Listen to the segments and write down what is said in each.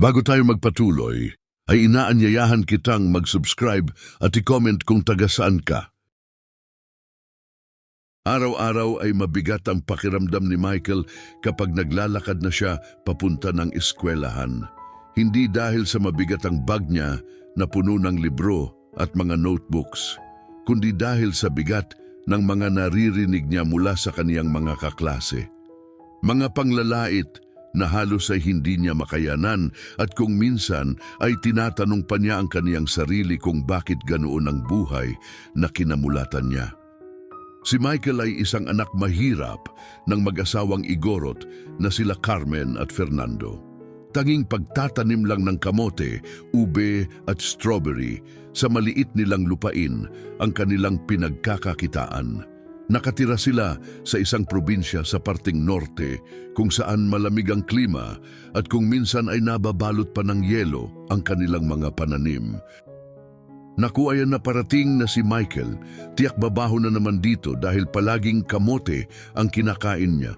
Bago tayo magpatuloy, ay inaanyayahan kitang mag-subscribe at i-comment kung taga saan ka. Araw-araw ay mabigat ang pakiramdam ni Michael kapag naglalakad na siya papunta ng eskwelahan. Hindi dahil sa mabigat ang bag niya na puno ng libro at mga notebooks, kundi dahil sa bigat ng mga naririnig niya mula sa kaniyang mga kaklase. Mga panglalait na halos ay hindi niya makayanan at kung minsan ay tinatanong pa niya ang kaniyang sarili kung bakit ganoon ang buhay na kinamulatan niya. Si Michael ay isang anak mahirap ng mag-asawang Igorot na sila Carmen at Fernando. Tanging pagtatanim lang ng kamote, ube at strawberry sa maliit nilang lupain ang kanilang pinagkakakitaan. Nakatira sila sa isang probinsya sa parting norte kung saan malamig ang klima at kung minsan ay nababalot pa ng yelo ang kanilang mga pananim. Naku, ayan na parating na si Michael, tiyak babaho na naman dito dahil palaging kamote ang kinakain niya.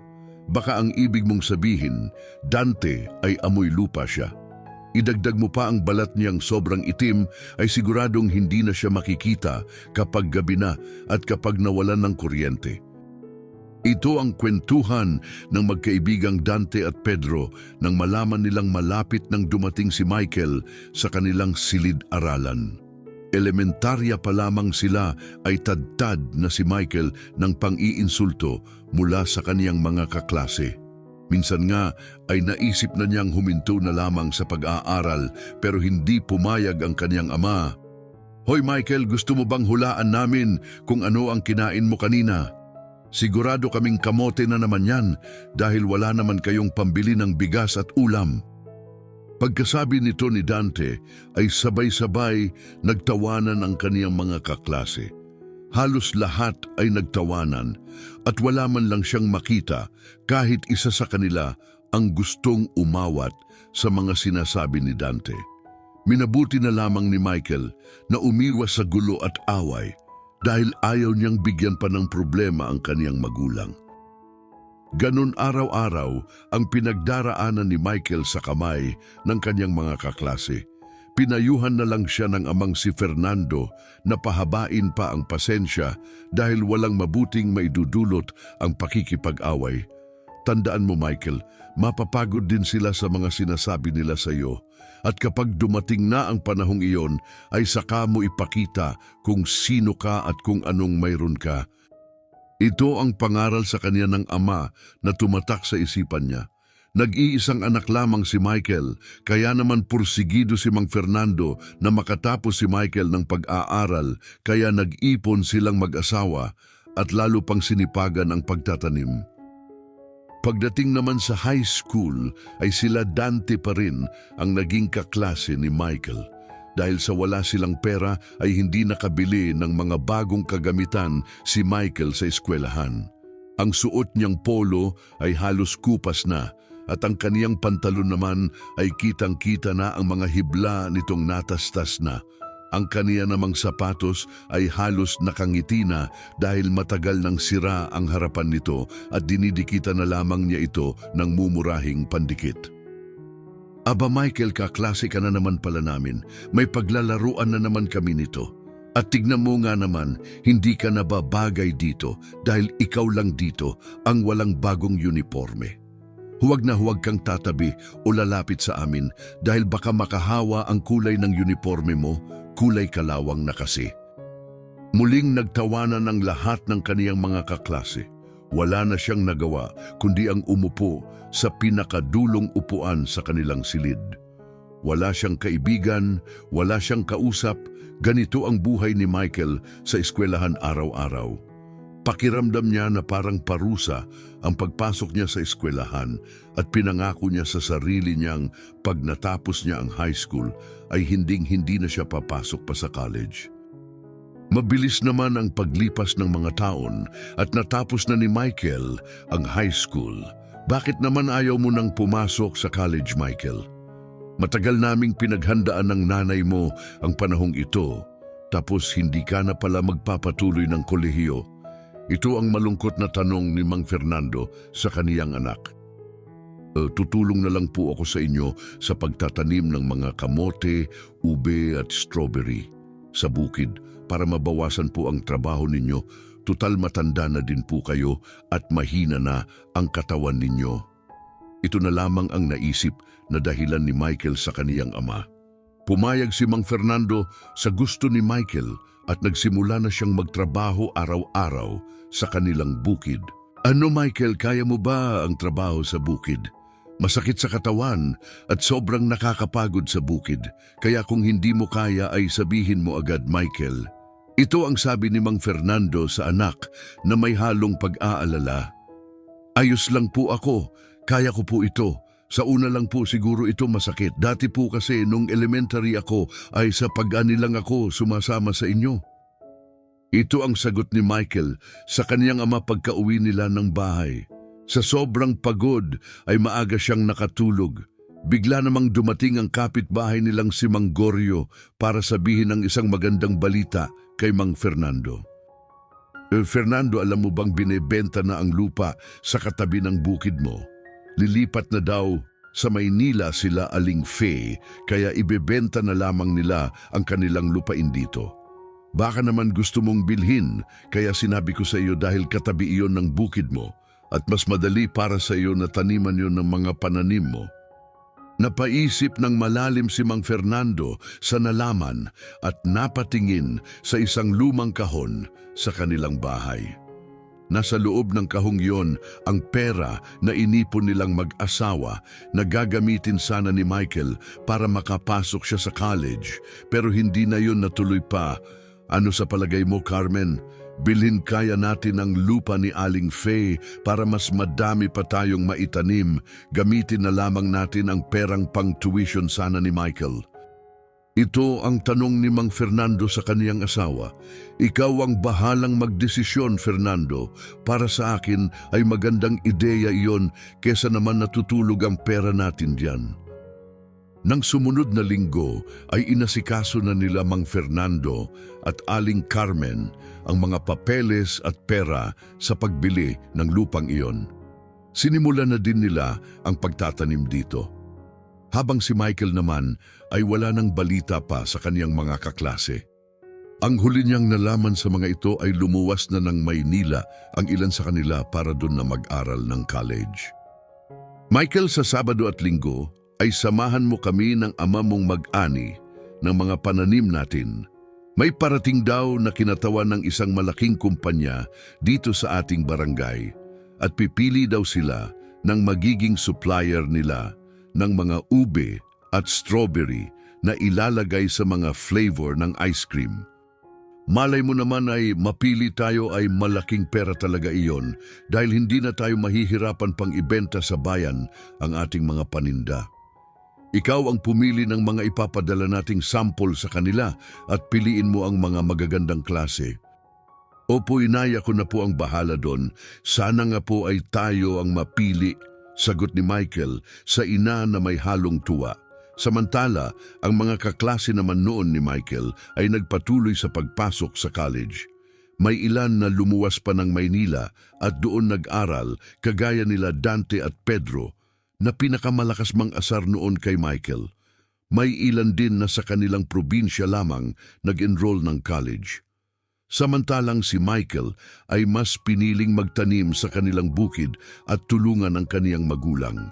Baka ang ibig mong sabihin, Dante ay amoy lupa siya. Idagdag mo pa ang balat niyang sobrang itim ay siguradong hindi na siya makikita kapag gabi na at kapag nawalan ng kuryente. Ito ang kwentuhan ng magkaibigang Dante at Pedro nang malaman nilang malapit nang dumating si Michael sa kanilang silid-aralan. Elementarya pa lamang sila ay tadtad na si Michael ng pang-iinsulto mula sa kaniyang mga kaklase. Minsan nga ay naisip na niyang huminto na lamang sa pag-aaral pero hindi pumayag ang kaniyang ama. "Hoy Michael, gusto mo bang hulaan namin kung ano ang kinain mo kanina? Sigurado kaming kamote na naman yan dahil wala naman kayong pambili ng bigas at ulam." Pagkasabi nito ni Dante ay sabay-sabay nagtawanan ang kaniyang mga kaklase. Halos lahat ay nagtawanan at wala man lang siyang makita kahit isa sa kanila ang gustong umawat sa mga sinasabi ni Dante. Minabuti na lamang ni Michael na umiwas sa gulo at away dahil ayaw niyang bigyan pa ng problema ang kaniyang magulang. Ganon araw-araw ang pinagdaraanan ni Michael sa kamay ng kaniyang mga kaklase. Pinayuhan na lang siya ng amang si Fernando na pahabain pa ang pasensya dahil walang mabuting maidudulot ang pakikipag-away. Tandaan mo Michael, mapapagod din sila sa mga sinasabi nila sa iyo at kapag dumating na ang panahong iyon ay saka mo ipakita kung sino ka at kung anong mayroon ka. Ito ang pangaral sa kanya ng ama na tumatak sa isipan niya. Nag-iisang anak lamang si Michael, kaya naman pursigido si Mang Fernando na makatapos si Michael ng pag-aaral, kaya nag-ipon silang mag-asawa at lalo pang sinipagan ang pagtatanim. Pagdating naman sa high school ay sila Dante pa rin ang naging kaklase ni Michael. Dahil sa wala silang pera ay hindi nakabili ng mga bagong kagamitan si Michael sa eskwelahan. Ang suot niyang polo ay halos kupas na at ang kaniyang pantalon naman ay kitang-kita na ang mga hibla nitong natastas na. Ang kaniya namang sapatos ay halos nakangiti na dahil matagal nang sira ang harapan nito at dinidikita na lamang niya ito ng mumurahing pandikit. "Aba Michael, kaklase ka na naman pala namin. May paglalaruan na naman kami nito. At tignan mo nga naman, hindi ka nababagay dito dahil ikaw lang dito ang walang bagong uniforme. Huwag na huwag kang tatabi o lalapit sa amin dahil baka makahawa ang kulay ng uniforme mo, kulay kalawang na kasi." Muling nagtawanan ang lahat ng kaniyang mga kaklase. Wala na siyang nagawa kundi ang umupo sa pinakadulong upuan sa kanilang silid. Wala siyang kaibigan, wala siyang kausap. Ganito ang buhay ni Michael sa eskwelahan araw-araw. Pakiramdam niya na parang parusa ang pagpasok niya sa eskwelahan at pinangako niya sa sarili niyang pag natapos niya ang high school ay hinding-hindi na siya papasok pa sa college. Mabilis naman ang paglipas ng mga taon at natapos na ni Michael ang high school. Bakit naman ayaw mo nang pumasok sa college, Michael? Matagal naming pinaghandaan ng nanay mo ang panahong ito, tapos hindi ka na pala magpapatuloy ng kolehiyo. Ito ang malungkot na tanong ni Mang Fernando sa kaniyang anak. Tutulong na lang po ako sa inyo sa pagtatanim ng mga kamote, ube at strawberry sa bukid para mabawasan po ang trabaho ninyo. Tutal matanda na din po kayo at mahina na ang katawan ninyo. Ito na lamang ang naisip na dahilan ni Michael sa kaniyang ama. Pumayag si Mang Fernando sa gusto ni Michael at nagsimula na siyang magtrabaho araw-araw sa kanilang bukid. Ano Michael, kaya mo ba ang trabaho sa bukid? Masakit sa katawan at sobrang nakakapagod sa bukid. Kaya kung hindi mo kaya ay sabihin mo agad Michael. Ito ang sabi ni Mang Fernando sa anak na may halong pag-aalala. Ayos lang po ako, kaya ko po ito. Sa una lang po siguro ito masakit. Dati po kasi nung elementary ako ay sa pag-ani lang ako sumasama sa inyo. Ito ang sagot ni Michael sa kaniyang ama pagka-uwi nila ng bahay. Sa sobrang pagod ay maaga siyang nakatulog. Bigla namang dumating ang kapitbahay nilang si Mang Goryo para sabihin ng isang magandang balita kay Mang Fernando. Fernando, alam mo bang binebenta na ang lupa sa katabi ng bukid mo? Lilipat na daw sa Maynila sila Aling Faye, kaya ibebenta na lamang nila ang kanilang lupain dito. Baka naman gusto mong bilhin, kaya sinabi ko sa iyo dahil katabi iyon ng bukid mo at mas madali para sa iyo na taniman yon ng mga pananim mo. Napaisip ng malalim si Mang Fernando sa nalaman at napatingin sa isang lumang kahon sa kanilang bahay. Nasa loob ng kahong yon ang pera na inipon nilang mag-asawa na gagamitin sana ni Michael para makapasok siya sa college, pero hindi na yon natuloy pa. Ano sa palagay mo, Carmen? Bilhin kaya natin ang lupa ni Aling Faye para mas madami pa tayong maitanim. Gamitin na lamang natin ang perang pang-tuition sana ni Michael. Ito ang tanong ni Mang Fernando sa kaniyang asawa. Ikaw ang bahalang magdesisyon, Fernando. Para sa akin ay magandang ideya iyon kesa naman natutulog ang pera natin diyan. Nang sumunod na linggo ay inasikaso na nila Mang Fernando at Aling Carmen ang mga papeles at pera sa pagbili ng lupang iyon. Sinimulan na din nila ang pagtatanim dito. Habang si Michael naman ay wala nang balita pa sa kaniyang mga kaklase. Ang huli niyang nalaman sa mga ito ay lumuwas na ng Maynila ang ilan sa kanila para doon na mag-aral ng college. Michael, sa Sabado at Linggo ay samahan mo kami ng ama mong mag-ani ng mga pananim natin. May parating daw na kinatawan ng isang malaking kumpanya dito sa ating barangay at pipili daw sila ng magiging supplier nila ng mga ube at strawberry na ilalagay sa mga flavor ng ice cream. Malay mo naman ay mapili tayo ay malaking pera talaga iyon dahil hindi na tayo mahihirapan pang ibenta sa bayan ang ating mga paninda. Ikaw ang pumili ng mga ipapadala nating sample sa kanila at piliin mo ang mga magagandang klase. Opo, inaya ko na po ang bahala doon. Sana nga po ay tayo ang mapili, sagot ni Michael sa ina na may halong tuwa. Samantala, ang mga kaklase naman noon ni Michael ay nagpatuloy sa pagpasok sa college. May ilan na lumuwas pa ng Maynila at doon nag-aral kagaya nila Dante at Pedro, na pinakamalakas mang asar noon kay Michael. May ilan din na sa kanilang probinsya lamang nag-enroll ng college. Samantalang si Michael ay mas piniling magtanim sa kanilang bukid at tulungan ang kaniyang magulang.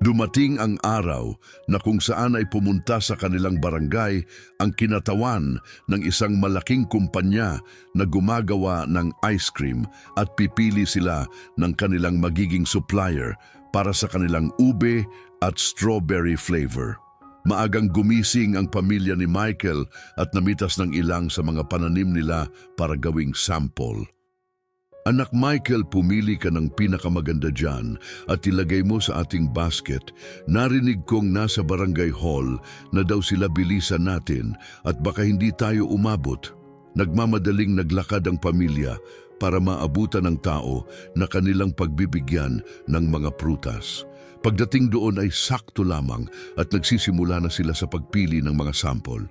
Dumating ang araw na kung saan ay pumunta sa kanilang barangay ang kinatawan ng isang malaking kumpanya na gumagawa ng ice cream at pipili sila ng kanilang magiging supplier para sa kanilang ube at strawberry flavor. Maagang gumising ang pamilya ni Michael at namitas ng ilang sa mga pananim nila para gawing sample. Anak Michael, pumili ka ng pinakamaganda dyan at ilagay mo sa ating basket. Narinig kong nasa barangay hall na daw sila bilisan natin at baka hindi tayo umabot. Nagmamadaling naglakad ang pamilya para maabutan ng tao na kanilang pagbibigyan ng mga prutas. Pagdating doon ay sakto lamang at nagsisimula na sila sa pagpili ng mga sample.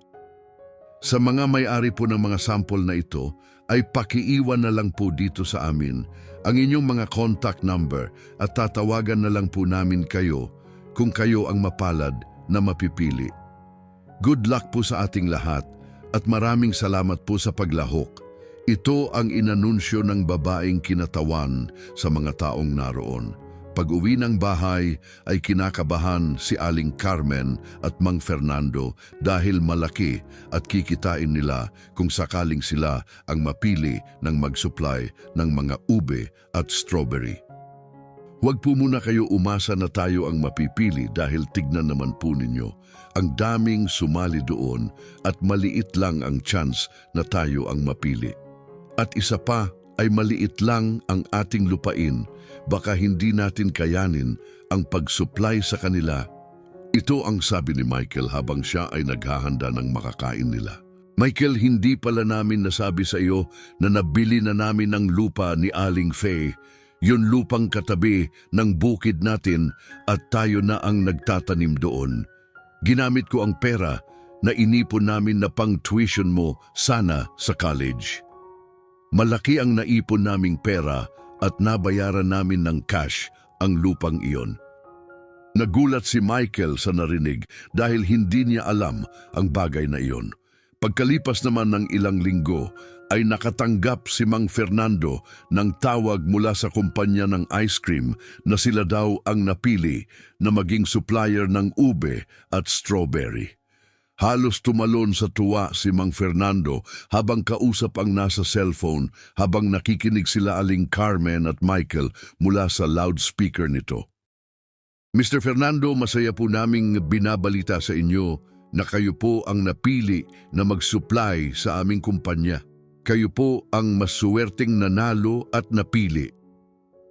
Sa mga may-ari po ng mga sample na ito ay pakiiwan na lang po dito sa amin ang inyong mga contact number at tatawagan na lang po namin kayo kung kayo ang mapalad na mapipili. Good luck po sa ating lahat at maraming salamat po sa paglahok. Ito ang inanunsyo ng babaeng kinatawan sa mga taong naroon. Pag-uwi ng bahay ay kinakabahan si Aling Carmen at Mang Fernando dahil malaki at kikitain nila kung sakaling sila ang mapili ng mag-supply ng mga ube at strawberry. Huwag po muna kayo umasa na tayo ang mapipili dahil tignan naman po ninyo. Ang daming sumali doon at maliit lang ang chance na tayo ang mapili. At isa pa ay maliit lang ang ating lupain. Baka hindi natin kayanin ang pag-supply sa kanila. Ito ang sabi ni Michael habang siya ay naghahanda ng makakain nila. Michael, hindi pala namin nasabi sa iyo na nabili na namin ang lupa ni Aling Faye. Yun lupang katabi ng bukid natin at tayo na ang nagtatanim doon. Ginamit ko ang pera na inipon namin na pang tuition mo sana sa college. Malaki ang naipon naming pera at nabayaran namin ng cash ang lupang iyon. Nagulat si Michael sa narinig dahil hindi niya alam ang bagay na iyon. Pagkalipas naman ng ilang linggo ay nakatanggap si Mang Fernando ng tawag mula sa kumpanya ng ice cream na sila daw ang napili na maging supplier ng ube at strawberry. Halos tumalon sa tuwa si Mang Fernando habang kausap ang nasa cellphone habang nakikinig sila Aling Carmen at Michael mula sa loudspeaker nito. Mr. Fernando, masaya po naming binabalita sa inyo na kayo po ang napili na mag-supply sa aming kumpanya. Kayo po ang masuwerteng nanalo at napili.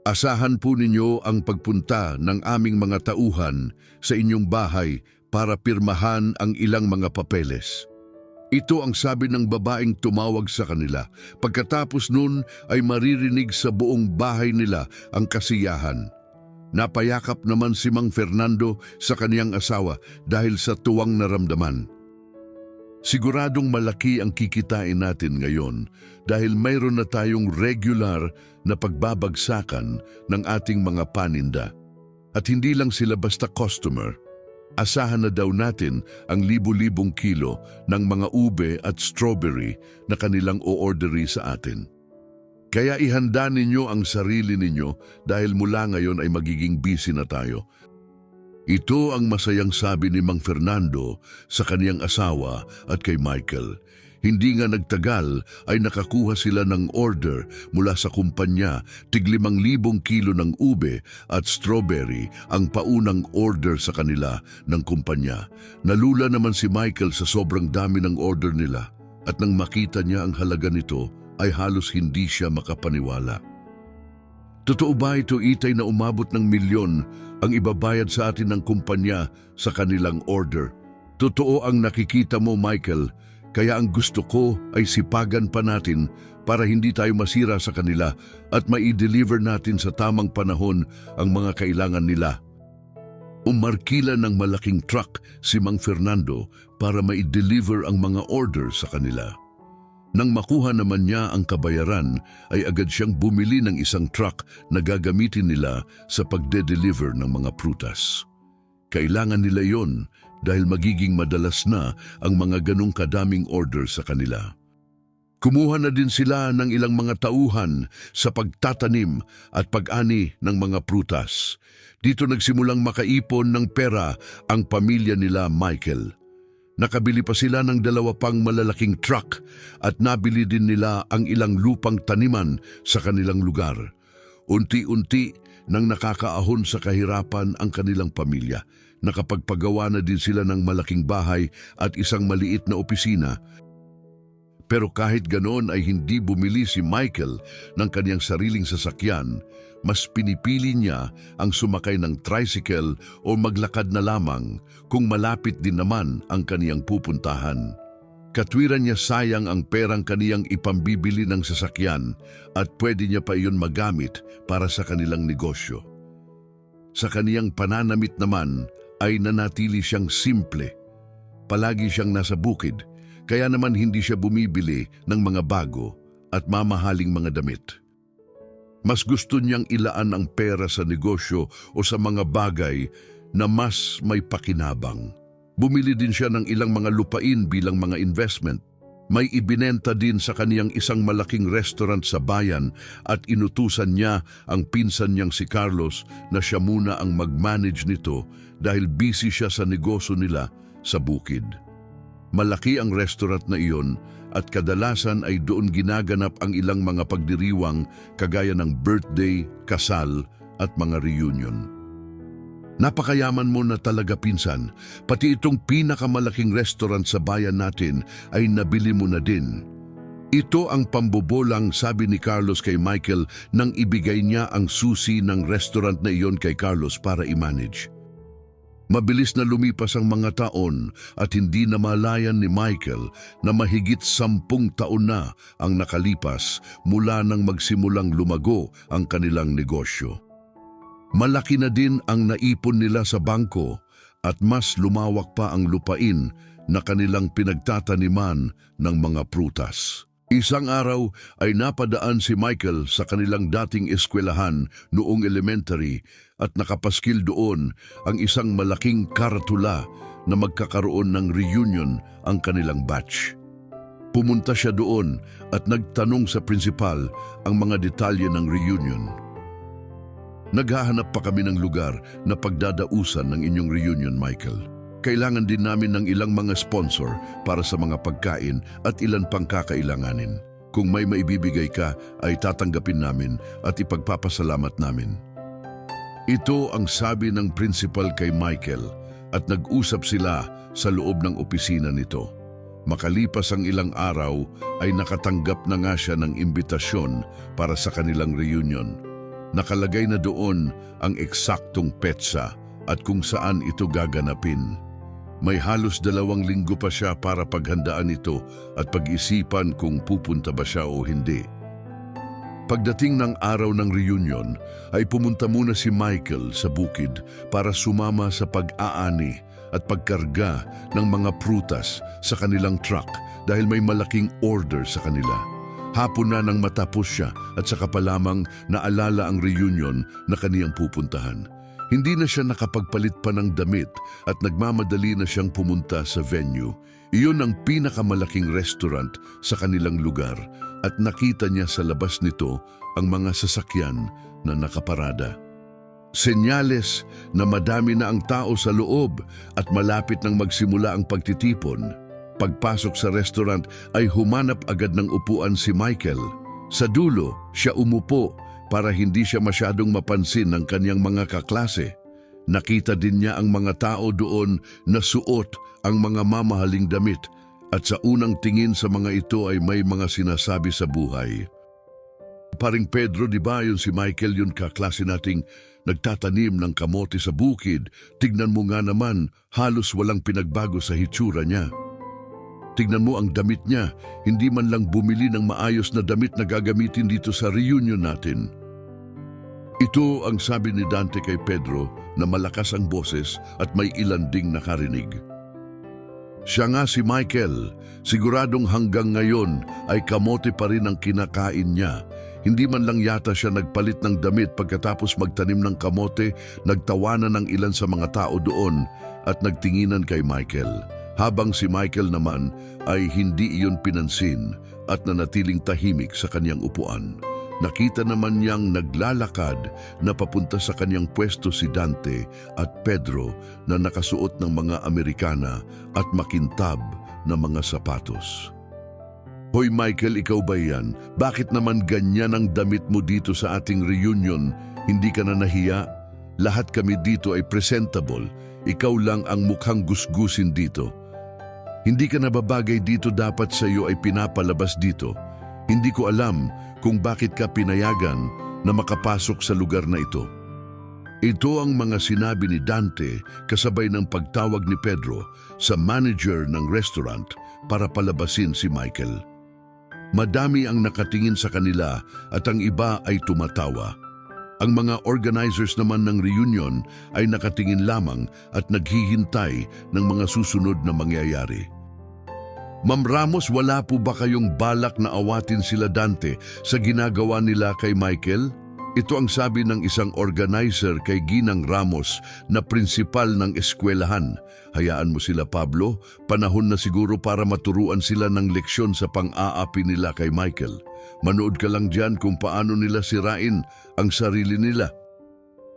Asahan po ninyo ang pagpunta ng aming mga tauhan sa inyong bahay para pirmahan ang ilang mga papeles. Ito ang sabi ng babaeng tumawag sa kanila. Pagkatapos nun ay maririnig sa buong bahay nila ang kasiyahan. Napayakap naman si Mang Fernando sa kaniyang asawa dahil sa tuwang naramdaman. Siguradong malaki ang kikitain natin ngayon dahil mayroon na tayong regular na pagbabagsakan ng ating mga paninda. At hindi lang sila basta customer. Asahan na daw natin ang libu-libong kilo ng mga ube at strawberry na kanilang o-orderi sa atin. Kaya ihanda ninyo ang sarili ninyo dahil mula ngayon ay magiging busy na tayo. Ito ang masayang sabi ni Mang Fernando sa kaniyang asawa at kay Michael. Hindi nga nagtagal ay nakakuha sila ng order mula sa kumpanya, tig-5,000 kilo ng ube at strawberry ang paunang order sa kanila ng kumpanya. Nalula naman si Michael sa sobrang dami ng order nila at nang makita niya ang halaga nito ay halos hindi siya makapaniwala. Totoo ba ito, Itay, na umabot ng milyon ang ibabayad sa atin ng kumpanya sa kanilang order? Totoo ang nakikita mo, Michael. Kaya ang gusto ko ay sipagan pa natin para hindi tayo masira sa kanila at mai-deliver natin sa tamang panahon ang mga kailangan nila. Umarkila ng malaking truck si Mang Fernando para mai-deliver ang mga order sa kanila. Nang makuha naman niya ang kabayaran, ay agad siyang bumili ng isang truck na gagamitin nila sa pagde-deliver ng mga prutas. Kailangan nila yon dahil magiging madalas na ang mga ganong kadaming order sa kanila. Kumuha na din sila ng ilang mga tauhan sa pagtatanim at pag-ani ng mga prutas. Dito nagsimulang makaipon ng pera ang pamilya nila Michael. Nakabili pa sila ng 2 pang malalaking truck at nabili din nila ang ilang lupang taniman sa kanilang lugar. Unti-unti nang nakakaahon sa kahirapan ang kanilang pamilya. Nakapagpagawa na din sila ng malaking bahay at isang maliit na opisina. Pero kahit ganoon ay hindi bumili si Michael ng kaniyang sariling sasakyan. Mas pinipili niya ang sumakay ng tricycle o maglakad na lamang kung malapit din naman ang kaniyang pupuntahan. Katwiran niya sayang ang perang kaniyang ipambibili ng sasakyan at pwede niya pa iyon magamit para sa kanilang negosyo. Sa kaniyang pananamit naman ay nanatili siyang simple. Palagi siyang nasa bukid, kaya naman hindi siya bumibili ng mga bago at mamahaling mga damit. Mas gusto niyang ilaan ang pera sa negosyo o sa mga bagay na mas may pakinabang. Bumili din siya ng ilang mga lupain bilang mga investment. May ibinenta din sa kaniyang isang malaking restaurant sa bayan at inutusan niya ang pinsan niyang si Carlos na siya muna ang mag-manage nito dahil busy siya sa negosyo nila sa bukid. Malaki ang restaurant na iyon at kadalasan ay doon ginaganap ang ilang mga pagdiriwang kagaya ng birthday, kasal at mga reunion. Napakayaman mo na talaga, pinsan. Pati itong pinakamalaking restaurant sa bayan natin ay nabili mo na din. Ito ang pambobolang, sabi ni Carlos kay Michael nang ibigay niya ang susi ng restaurant na iyon kay Carlos para i-manage. Mabilis na lumipas ang mga taon at hindi na malayan ni Michael na mahigit 10 taon na ang nakalipas mula nang magsimulang lumago ang kanilang negosyo. Malaki na din ang naipon nila sa bangko at mas lumawak pa ang lupain na kanilang pinagtataniman ng mga prutas. Isang araw ay napadaan si Michael sa kanilang dating eskwelahan noong elementary at nakapaskil doon ang isang malaking karatula na magkakaroon ng reunion ang kanilang batch. Pumunta siya doon at nagtanong sa principal ang mga detalye ng reunion. Naghahanap pa kami ng lugar na pagdadausan ng inyong reunion, Michael. Kailangan din namin ng ilang mga sponsor para sa mga pagkain at ilan pang kakailanganin. Kung may maibibigay ka ay tatanggapin namin at ipagpapasalamat namin. Ito ang sabi ng principal kay Michael at nag-usap sila sa loob ng opisina nito. Makalipas ang ilang araw ay nakatanggap na nga siya ng imbitasyon para sa kanilang reunion. Nakalagay na doon ang eksaktong petsa at kung saan ito gaganapin. May halos 2 linggo pa siya para paghandaan ito at pag-isipan kung pupunta ba siya o hindi. Pagdating ng araw ng reunion, ay pumunta muna si Michael sa bukid para sumama sa pag-aani at pagkarga ng mga prutas sa kanilang truck dahil may malaking order sa kanila. Hapon na nang matapos siya at saka pa lamang naalala ang reunion na kaniyang pupuntahan. Hindi na siya nakapagpalit pa ng damit at nagmamadali na siyang pumunta sa venue. Iyon ang pinakamalaking restaurant sa kanilang lugar at nakita niya sa labas nito ang mga sasakyan na nakaparada. Senyales na madami na ang tao sa loob at malapit nang magsimula ang pagtitipon. Pagpasok sa restaurant ay humanap agad ng upuan si Michael. Sa dulo, siya umupo para hindi siya masyadong mapansin ng kanyang mga kaklase. Nakita din niya ang mga tao doon na suot ang mga mamahaling damit at sa unang tingin sa mga ito ay may mga sinasabi sa buhay. Paring Pedro, di ba yun si Michael, yun kaklase nating nagtatanim ng kamote sa bukid? Tignan mo nga naman, halos walang pinagbago sa hitsura niya. Tignan mo ang damit niya, hindi man lang bumili ng maayos na damit na gagamitin dito sa reunion natin. Ito ang sabi ni Dante kay Pedro na malakas ang boses at may ilan ding nakarinig. Siya nga si Michael, siguradong hanggang ngayon ay kamote pa rin ang kinakain niya. Hindi man lang yata siya nagpalit ng damit pagkatapos magtanim ng kamote, nagtawanan ng ilan sa mga tao doon at nagtinginan kay Michael. Habang si Michael naman ay hindi iyon pinansin at nanatiling tahimik sa kanyang upuan. Nakita naman niyang naglalakad na papunta sa kanyang pwesto si Dante at Pedro na nakasuot ng mga Amerikana at makintab na mga sapatos. Hoy Michael, ikaw ba yan? Bakit naman ganyan ang damit mo dito sa ating reunion? Hindi ka na nahiya? Lahat kami dito ay presentable. Ikaw lang ang mukhang gusgusin dito. Hindi ka nababagay dito, dapat sa iyo ay pinapalabas dito. Hindi ko alam kung bakit ka pinayagan na makapasok sa lugar na ito. Ito ang mga sinabi ni Dante kasabay ng pagtawag ni Pedro sa manager ng restaurant para palabasin si Michael. Madami ang nakatingin sa kanila at ang iba ay tumatawa. Ang mga organizers naman ng reunion ay nakatingin lamang at naghihintay ng mga susunod na mangyayari. Ma'am Ramos, wala po ba kayong balak na awatin sila Dante sa ginagawa nila kay Michael? Ito ang sabi ng isang organizer kay Ginang Ramos na prinsipal ng eskwelahan. Hayaan mo sila, Pablo, panahon na siguro para maturuan sila ng leksyon sa pang-aapi nila kay Michael. Manood ka lang dyan kung paano nila sirain ang sarili nila.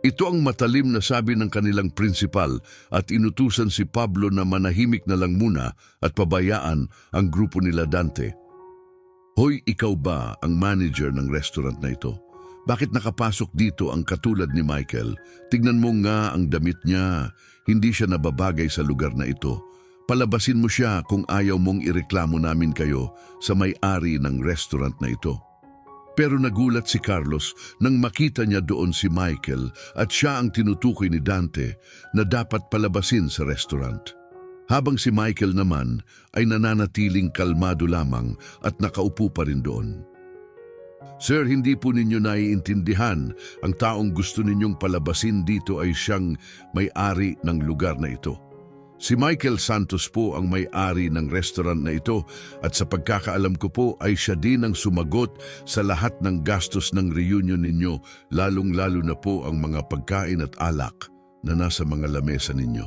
Ito ang matalim na sabi ng kanilang prinsipal at inutusan si Pablo na manahimik na lang muna at pabayaan ang grupo nila Dante. Hoy, ikaw ba ang manager ng restaurant na ito? Bakit nakapasok dito ang katulad ni Michael? Tignan mo nga ang damit niya. Hindi siya nababagay sa lugar na ito. Palabasin mo siya kung ayaw mong ireklamo namin kayo sa may-ari ng restaurant na ito. Pero nagulat si Carlos nang makita niya doon si Michael at siya ang tinutukoy ni Dante na dapat palabasin sa restaurant. Habang si Michael naman ay nananatiling kalmado lamang at nakaupo pa rin doon. Sir, hindi po ninyo naiintindihan. Ang taong gusto ninyong palabasin dito ay siyang may-ari ng lugar na ito. Si Michael Santos po ang may-ari ng restaurant na ito at sa pagkakaalam ko po ay siya din ang sumagot sa lahat ng gastos ng reunion ninyo, lalong-lalo na po ang mga pagkain at alak na nasa mga lamesa ninyo.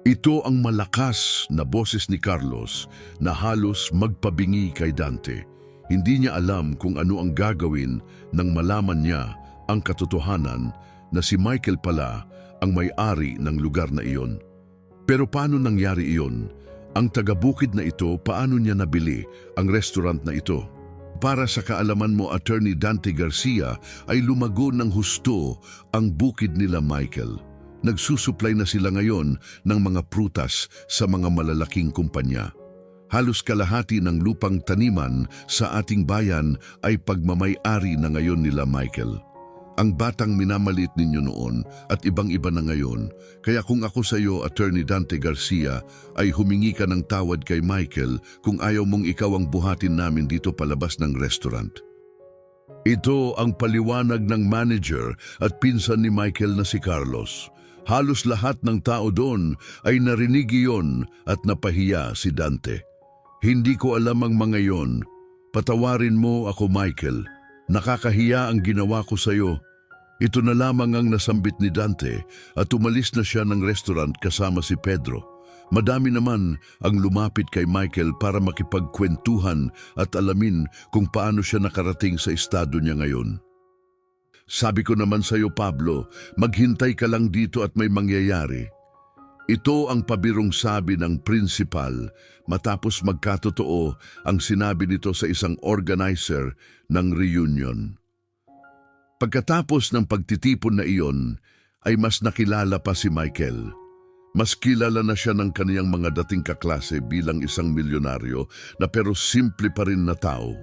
Ito ang malakas na boses ni Carlos na halos magpabingi kay Dante. Hindi niya alam kung ano ang gagawin nang malaman niya ang katotohanan na si Michael pala ang may-ari ng lugar na iyon. Pero paano nangyari iyon? Ang taga-bukid na ito, paano niya nabili ang restaurant na ito? Para sa kaalaman mo, Attorney Dante Garcia, ay lumago ng husto ang bukid nila Michael. Nagsusupply na sila ngayon ng mga prutas sa mga malalaking kumpanya. Halos kalahati ng lupang taniman sa ating bayan ay pagmamay-ari na ngayon nila Michael. Ang batang minamalit ninyo noon at ibang-iba na ngayon. Kaya kung ako sa iyo, Attorney Dante Garcia, ay humingi ka ng tawad kay Michael kung ayaw mong ikaw ang buhatin namin dito palabas ng restaurant. Ito ang paliwanag ng manager at pinsan ni Michael na si Carlos. Halos lahat ng tao doon ay narinig iyon at napahiya si Dante. Hindi ko alam ang mga iyon. Patawarin mo ako, Michael. Nakakahiya ang ginawa ko sa iyo. Ito na lamang ang nasambit ni Dante at umalis na siya ng restaurant kasama si Pedro. Madami naman ang lumapit kay Michael para makipagkwentuhan at alamin kung paano siya nakarating sa estado niya ngayon. Sabi ko naman sa iyo, Pablo, maghintay ka lang dito at may mangyayari. Ito ang pabirong sabi ng prinsipal matapos magkatotoo ang sinabi nito sa isang organizer ng reunion. Pagkatapos ng pagtitipon na iyon, ay mas nakilala pa si Michael. Mas kilala na siya ng kaniyang mga dating kaklase bilang isang milyonaryo na pero simple pa rin na tao.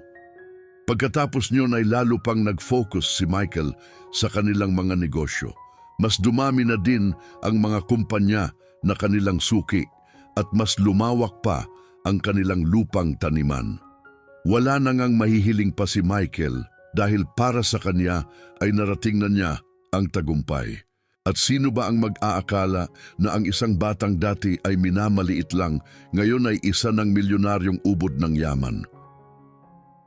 Pagkatapos niyon ay lalo pang nag-focus si Michael sa kanilang mga negosyo. Mas dumami na din ang mga kumpanya na kanilang suki at mas lumawak pa ang kanilang lupang taniman. Wala na ngang mahihiling pa si Michael dahil para sa kanya ay narating na niya ang tagumpay. At sino ba ang mag-aakala na ang isang batang dati ay minamaliit lang, ngayon ay isa ng milyonaryong ubod ng yaman?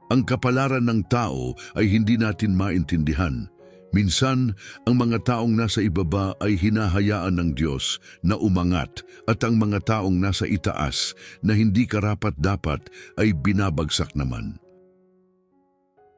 Ang kapalaran ng tao ay hindi natin maintindihan. Minsan, ang mga taong nasa ibaba ay hinahayaan ng Diyos na umangat at ang mga taong nasa itaas na hindi karapat-dapat ay binabagsak naman.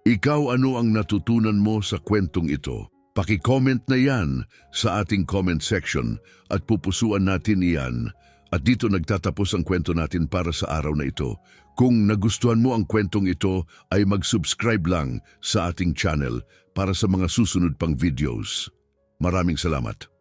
Ikaw, ano ang natutunan mo sa kwentong ito? Paki-comment na yan sa ating comment section at pupusuan natin iyan. At dito nagtatapos ang kwento natin para sa araw na ito. Kung nagustuhan mo ang kwentong ito, ay mag-subscribe lang sa ating channel para sa mga susunod pang videos. Maraming salamat.